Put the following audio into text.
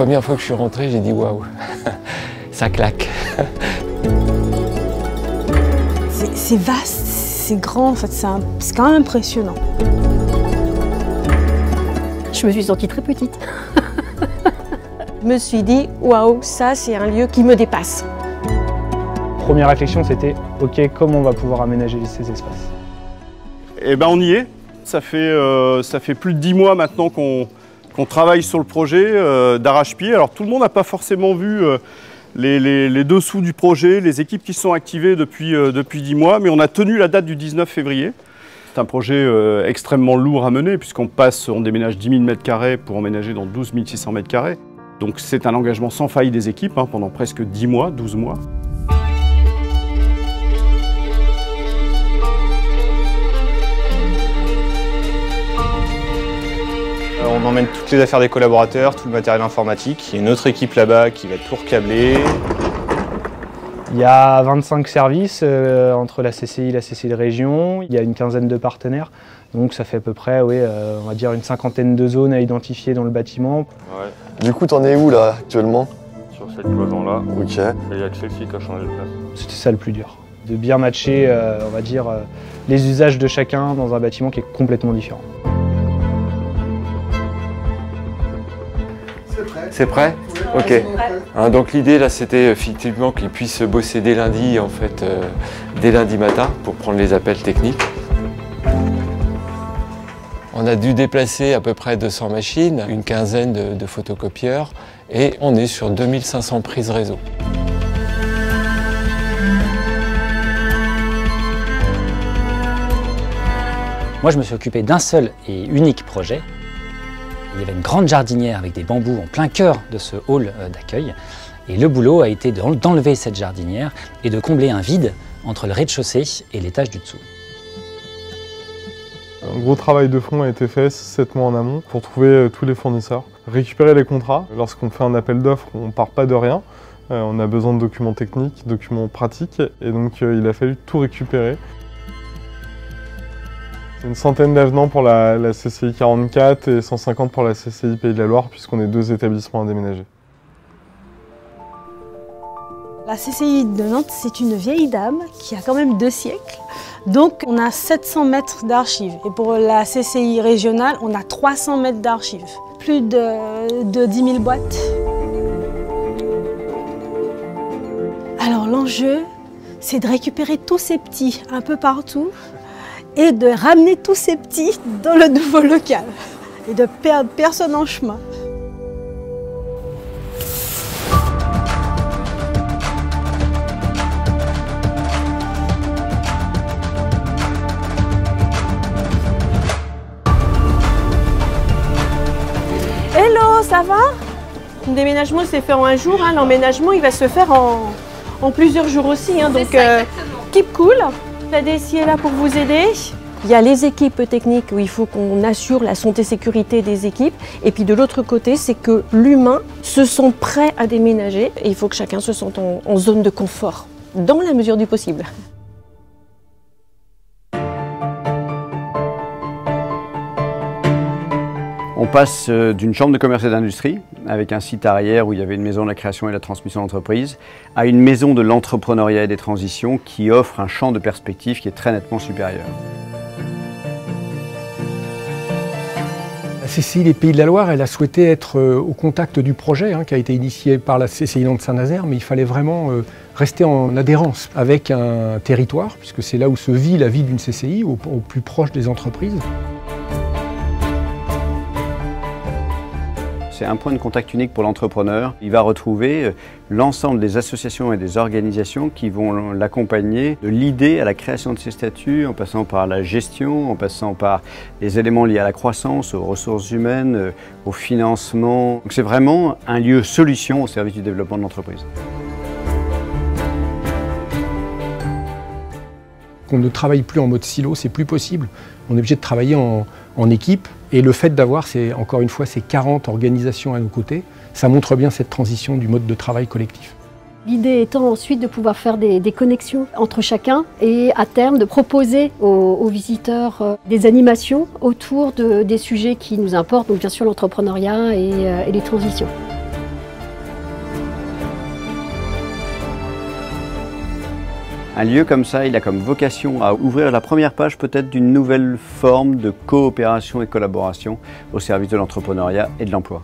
première fois que je suis rentré, j'ai dit waouh, ça claque. C'est vaste, c'est grand, en fait, c'est quand même impressionnant. Je me suis sentie très petite. Je me suis dit, waouh, ça c'est un lieu qui me dépasse. Première réflexion, c'était ok, comment on va pouvoir aménager ces espaces? Eh ben on y est. Ça fait plus de 10 mois maintenant qu'on travaille sur le projet d'arrache-pied. Alors tout le monde n'a pas forcément vu les dessous du projet, les équipes qui sont activées depuis 10 mois, mais on a tenu la date du 19 février. C'est un projet extrêmement lourd à mener puisqu'on déménage 10 000 m² pour emménager dans 12 600 m². Donc c'est un engagement sans faille des équipes pendant presque 10 mois, 12 mois. On emmène toutes les affaires des collaborateurs, tout le matériel informatique. Il y a une autre équipe là-bas qui va tout recabler. Il y a 25 services entre la CCI et la CCI de région. Il y a une quinzaine de partenaires. Donc ça fait à peu près, on va dire une cinquantaine de zones à identifier dans le bâtiment. Ouais. Du coup, t'en es où là actuellement? Sur cette cloison-là. Ok. Il y a que celle-ci qui a changé de place. C'était ça le plus dur. De bien matcher, on va dire, les usages de chacun dans un bâtiment qui est complètement différent. C'est prêt? Ok. Donc l'idée là c'était effectivement qu'ils puissent bosser dès lundi en fait, dès lundi matin pour prendre les appels techniques. On a dû déplacer à peu près 200 machines, une quinzaine de photocopieurs et on est sur 2500 prises réseau. Moi je me suis occupé d'un seul et unique projet. Il y avait une grande jardinière avec des bambous en plein cœur de ce hall d'accueil. Et le boulot a été d'enlever cette jardinière et de combler un vide entre le rez-de-chaussée et l'étage du dessous. Un gros travail de fond a été fait 7 mois en amont pour trouver tous les fournisseurs, récupérer les contrats. Lorsqu'on fait un appel d'offres, on ne part pas de rien. On a besoin de documents techniques, documents pratiques, et donc il a fallu tout récupérer. Une centaine d'avenants pour la CCI 44 et 150 pour la CCI Pays de la Loire, puisqu'on est 2 établissements à déménager. La CCI de Nantes, c'est une vieille dame qui a quand même 2 siècles. Donc on a 700 mètres d'archives. Et pour la CCI régionale, on a 300 mètres d'archives. Plus de 10 000 boîtes. Alors l'enjeu, c'est de récupérer tous ces petits un peu partout et de ramener tous ces petits dans le nouveau local et de perdre personne en chemin. Hello, ça va? Le déménagement s'est fait en un jour, l'emménagement il va se faire en plusieurs jours aussi, donc keep cool. La DSI est là pour vous aider. Il y a les équipes techniques où il faut qu'on assure la santé et sécurité des équipes. Et puis de l'autre côté, c'est que l'humain se sent prêt à déménager et il faut que chacun se sente en zone de confort, dans la mesure du possible. On passe d'une chambre de commerce et d'industrie, avec un site arrière où il y avait une maison de la création et de la transmission d'entreprise, à une maison de l'entrepreneuriat et des transitions qui offre un champ de perspective qui est très nettement supérieur. La CCI des Pays de la Loire, elle a souhaité être au contact du projet qui a été initié par la CCI Nantes Saint-Nazaire, mais il fallait vraiment rester en adhérence avec un territoire, puisque c'est là où se vit la vie d'une CCI, au plus proche des entreprises. C'est un point de contact unique pour l'entrepreneur. Il va retrouver l'ensemble des associations et des organisations qui vont l'accompagner de l'idée à la création de ses statuts, en passant par la gestion, en passant par les éléments liés à la croissance, aux ressources humaines, au financement. Donc c'est vraiment un lieu solution au service du développement de l'entreprise. On ne travaille plus en mode silo, c'est plus possible. On est obligé de travailler en équipe. Et le fait d'avoir, encore une fois, ces 40 organisations à nos côtés, ça montre bien cette transition du mode de travail collectif. L'idée étant ensuite de pouvoir faire des connexions entre chacun et à terme de proposer aux visiteurs des animations autour des sujets qui nous importent, donc bien sûr l'entrepreneuriat et les transitions. Un lieu comme ça, il a comme vocation à ouvrir la première page peut-être d'une nouvelle forme de coopération et de collaboration au service de l'entrepreneuriat et de l'emploi.